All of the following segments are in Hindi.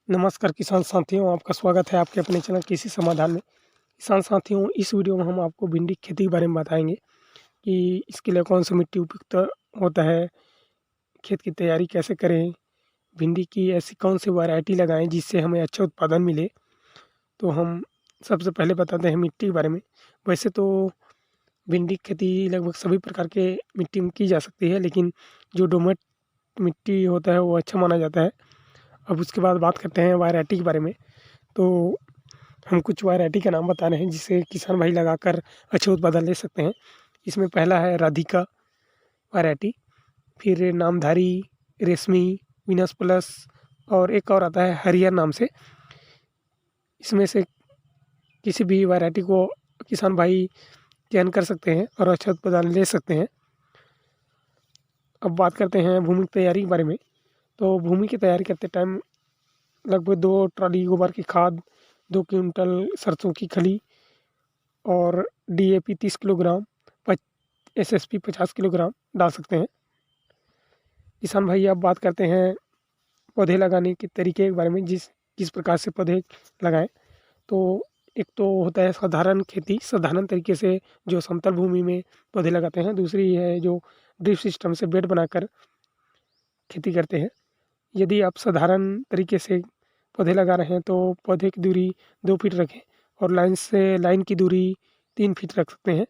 नमस्कार किसान साथियों, आपका स्वागत है आपके अपने चैनल कृषि समाधान में। किसान साथियों, इस वीडियो में हम आपको भिंडी की खेती के बारे में बताएंगे कि इसके लिए कौन सा मिट्टी उपयुक्त होता है, खेत की तैयारी कैसे करें, भिंडी की ऐसी कौन सी वैरायटी लगाएं जिससे हमें अच्छा उत्पादन मिले। तो हम सबसे पहले बताते हैं मिट्टी के बारे में। वैसे तो भिंडी की खेती लगभग सभी प्रकार के मिट्टी में की जा सकती है, लेकिन जो दोमट मिट्टी होता है वो अच्छा माना जाता है। अब उसके बाद बात करते हैं वैरायटी के बारे में। तो हम कुछ वैरायटी का नाम बता रहे हैं जिसे किसान भाई लगाकर अच्छे उत्पादन ले सकते हैं। इसमें पहला है राधिका वैरायटी, फिर नामधारी, रेशमी, विनस प्लस और एक और आता है हरियर नाम से। इसमें से किसी भी वैरायटी को किसान भाई चयन कर सकते हैं और अच्छा उत्पादन ले सकते हैं। अब बात करते हैं भूमि की तैयारी के बारे में। तो भूमि की तैयारी करते टाइम लगभग 2 ट्रॉली गोबर की खाद, 2 क्विंटल सरसों की खली और DAP 30 किलोग्राम, SSP 50 किलोग्राम डाल सकते हैं। किसान भाई अब बात करते हैं पौधे लगाने के तरीके के बारे में, किस प्रकार से पौधे लगाएं। तो एक तो होता है साधारण खेती, साधारण तरीके से जो समतल भूमि में पौधे लगाते हैं। दूसरी है जो ड्रिप सिस्टम से बेड बनाकर खेती करते हैं। यदि आप साधारण तरीके से पौधे लगा रहे हैं तो पौधे की दूरी 2 फीट रखें और लाइन से लाइन की दूरी 3 फीट रख सकते हैं।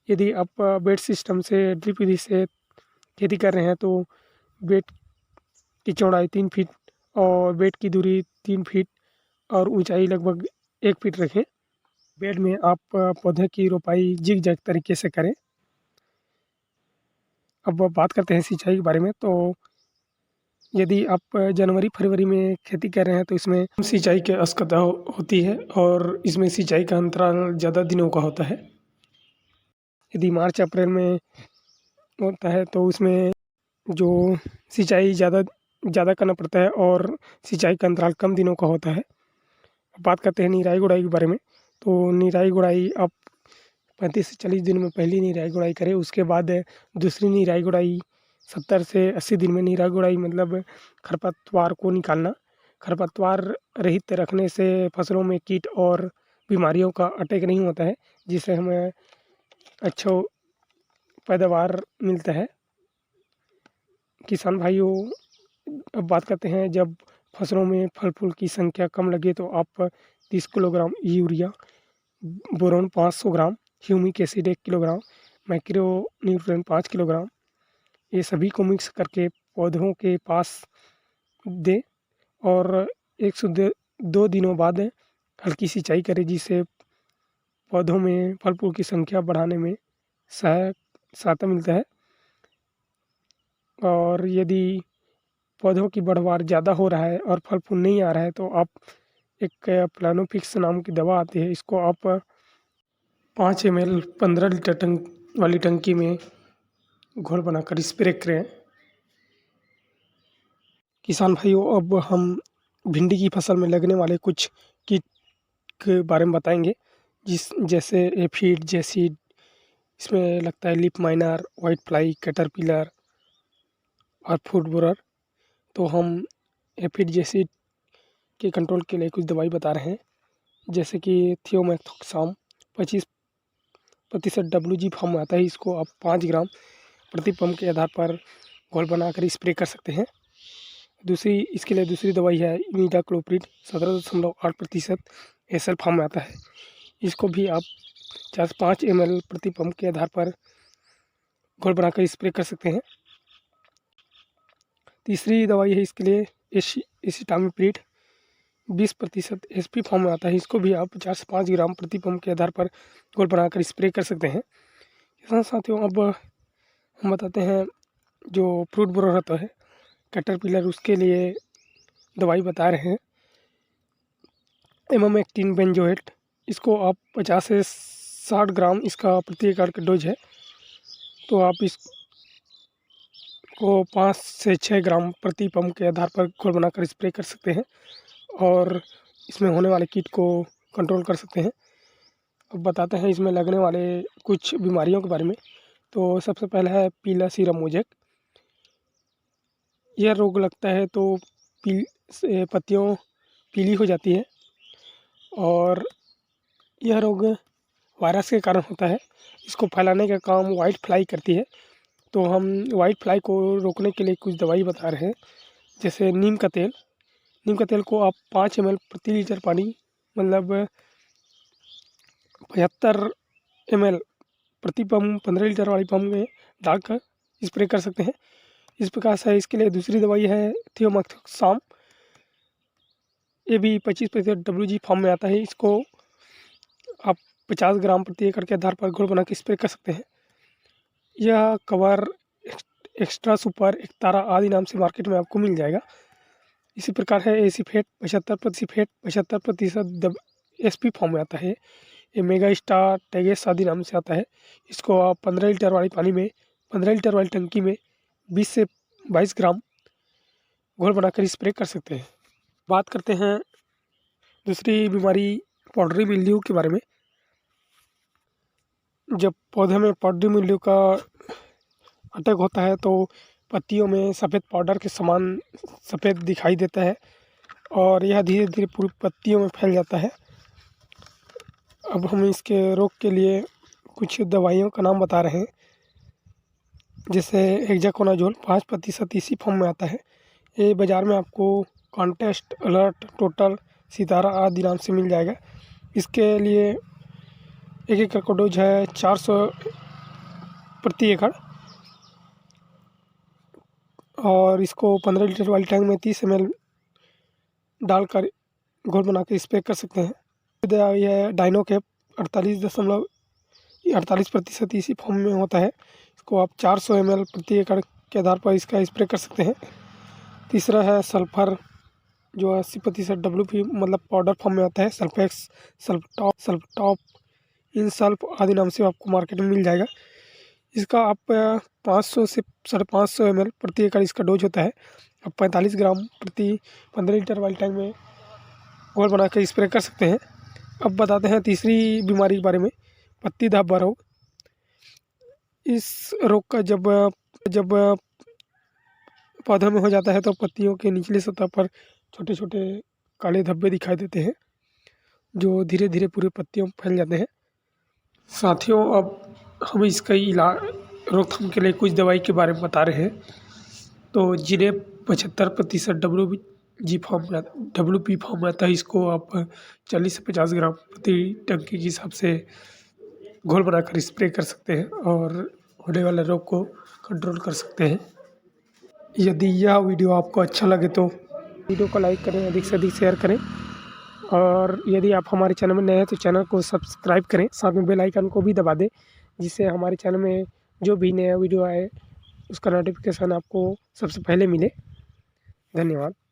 यदि आप बेड सिस्टम से ड्रिप विधि से खेती कर रहे हैं तो बेड की चौड़ाई 3 फीट और बेड की दूरी 3 फीट और ऊंचाई लगभग 1 फीट रखें। बेड में आप पौधे की रोपाई जिग जैग तरीके से करें। अब बात करते हैं सिंचाई के बारे में। तो यदि आप जनवरी फरवरी में खेती कर रहे हैं तो इसमें सिंचाई की आवश्यकता होती है और इसमें सिंचाई का अंतराल ज़्यादा दिनों का होता है। यदि मार्च अप्रैल में होता है तो उसमें जो सिंचाई ज़्यादा करना पड़ता है और सिंचाई का अंतराल कम दिनों का होता है। अब बात करते हैं निराई गुड़ाई के बारे में। तो निराई गुड़ाई आप 35 से 40 दिन में पहली निराई गुड़ाई करें। उसके बाद दूसरी निराई गुड़ाई 70 से 80 दिन में। निराई गुड़ाई मतलब खरपतवार को निकालना। खरपतवार रहित रखने से फसलों में कीट और बीमारियों का अटैक नहीं होता है, जिससे हमें अच्छा पैदावार मिलता है। किसान भाइयों, अब बात करते हैं जब फसलों में फल फूल की संख्या कम लगे तो आप 30 kilogram urea, boron 500 gram, humic acid 1 kilogram, micro nutrient 5 kilogram, ये सभी को मिक्स करके पौधों के पास दें और 1 से 2 दिनों बाद हल्की सिंचाई करें, जिससे पौधों में फल फूल की संख्या बढ़ाने में सहायता मिलता है। और यदि पौधों की बढ़वार ज़्यादा हो रहा है और फल फूल नहीं आ रहा है तो आप एक प्लानोफिक्स नाम की दवा आती है, इसको आप 5 ml 15 लीटर वाली टंकी में घोल बनाकर स्प्रे करें। किसान भाइयों, अब हम भिंडी की फसल में लगने वाले कुछ कीट के बारे में बताएंगे, जैसे एफिड, जेसिड, इसमें लगता है leaf miner, white fly, caterpillar और फूड बोरर। तो हम एफिड जेसिड के कंट्रोल के लिए कुछ दवाई बता रहे हैं, जैसे कि थियोमेथोक्साम 25% WG फॉर्म में आता है। इसको आप 5 ग्राम प्रति पंप के आधार पर घोल बनाकर स्प्रे कर सकते हैं। इसके लिए दूसरी दवाई है इमिडाक्लोप्रिड 17.8% SL फॉर्म में आता है। इसको भी आप 4 से 5 ml प्रति पंप के आधार पर घोल बनाकर स्प्रे कर सकते हैं। तीसरी दवाई है इसके लिए एसिटामिप्रिड 20% SP फॉर्म में आता है। इसको भी आप 4 से 5 ग्राम प्रति पंप के आधार पर घोल बनाकर स्प्रे कर सकते हैं। किसान साथियों, अब हम बताते हैं जो फ्रूट बोरर होता है कैटरपिलर, उसके लिए दवाई बता रहे हैं इमामेक्टिन बेंजोएट। इसको आप 50 से 60 ग्राम इसका प्रति एकड़ का डोज है। तो आप इसको 5 से 6 ग्राम प्रति पंप के आधार पर घोल बनाकर स्प्रे कर सकते हैं और इसमें होने वाले कीट को कंट्रोल कर सकते हैं। अब बताते हैं इसमें लगने वाले कुछ बीमारियों के बारे में। तो सबसे पहला है पीला सीरा मोजेक। यह रोग लगता है तो से पत्तियों पीली हो जाती है और यह रोग वायरस के कारण होता है। इसको फैलाने का काम वाइट फ्लाई करती है। तो हम वाइट फ्लाई को रोकने के लिए कुछ दवाई बता रहे हैं, जैसे नीम का तेल। नीम का तेल को आप 5 ml प्रति लीटर पानी, मतलब 75 ml प्रति पंप 15 लीटर वाली पंप में डालकर स्प्रे कर सकते हैं। इस प्रकार से इसके लिए दूसरी दवाई है थियोमेथोक्साम। ये भी 25% WG फॉर्म में आता है। इसको आप 50 ग्राम प्रति एकड़ के आधार पर घोल बना के स्प्रे कर सकते हैं। यह कवर एक्स्ट्रा सुपर एकतारा आदि नाम से मार्केट में आपको मिल जाएगा। इसी प्रकार है एसीफेट 75% SP फॉर्म में आता है। ये मेगा स्टार टेगेस आदि नाम से आता है। इसको आप 15 लीटर वाली पानी में 15 लीटर वाली टंकी में 20 से 22 ग्राम घोल बनाकर स्प्रे कर सकते हैं। बात करते हैं दूसरी बीमारी पाउडरी मिल्ड्यू के बारे में। जब पौधे में पाउडरी मिल्ड्यू का अटैक होता है तो पत्तियों में सफ़ेद पाउडर के समान सफ़ेद दिखाई देता है और यह धीरे धीरे पूरी पत्तियों में फैल जाता है। अब हम इसके रोग के लिए कुछ दवाइयों का नाम बता रहे हैं, जैसे हेक्साकोनाजोल 5% इसी फॉर्म में आता है। ये बाज़ार में आपको कॉन्टेस्ट, अलर्ट, टोटल, सितारा आदि नाम से मिल जाएगा। इसके लिए 1 एकड़ का डोज है 400 प्रति एकड़ और इसको 15 लीटर वाली टैंक में 30 ml डालकर घोल बना के स्प्रे कर सकते हैं। यह डाइनोकेप 48% इसी फॉर्म में होता है। इसको आप 400 ml प्रति एकड़ के आधार पर इसका स्प्रे कर सकते हैं। तीसरा है सल्फर, जो 80% WP मतलब पाउडर फॉर्म में आता है। सल्फेक्स, सल्फटॉप, इन सल्फ आदि नाम से आपको मार्केट में मिल जाएगा। इसका आप 500 से 550 ml प्रति एकड़ इसका डोज होता है। आप 45 ग्राम प्रति 15 लीटर वाली टैंक में घोल बना कर स्प्रे कर सकते हैं। अब बताते हैं तीसरी बीमारी के बारे में, पत्ती धब्बा रोग। इस रोग का जब पौधों में हो जाता है तो पत्तियों के निचली सतह पर छोटे छोटे काले धब्बे दिखाई देते हैं, जो धीरे धीरे पूरे पत्तियों में फैल जाते हैं। साथियों, अब हम इसका इलाज रोकथाम के लिए कुछ दवाई के बारे में बता रहे हैं। तो जिन्हें 75% WG फॉर्म में WP फॉर्म में आता है, इसको आप 40 से 50 ग्राम प्रति टंकी के हिसाब से घोल बनाकर स्प्रे कर सकते हैं और होने वाले रोग को कंट्रोल कर सकते हैं। यदि यह वीडियो आपको अच्छा लगे तो वीडियो को लाइक करें, अधिक से अधिक शेयर करें और यदि आप हमारे चैनल में नए हैं तो चैनल को सब्सक्राइब करें, साथ में बेल आइकन को भी दबा दें, जिससे हमारे चैनल में जो भी नया वीडियो आए उसका नोटिफिकेशन आपको सबसे पहले मिले। धन्यवाद।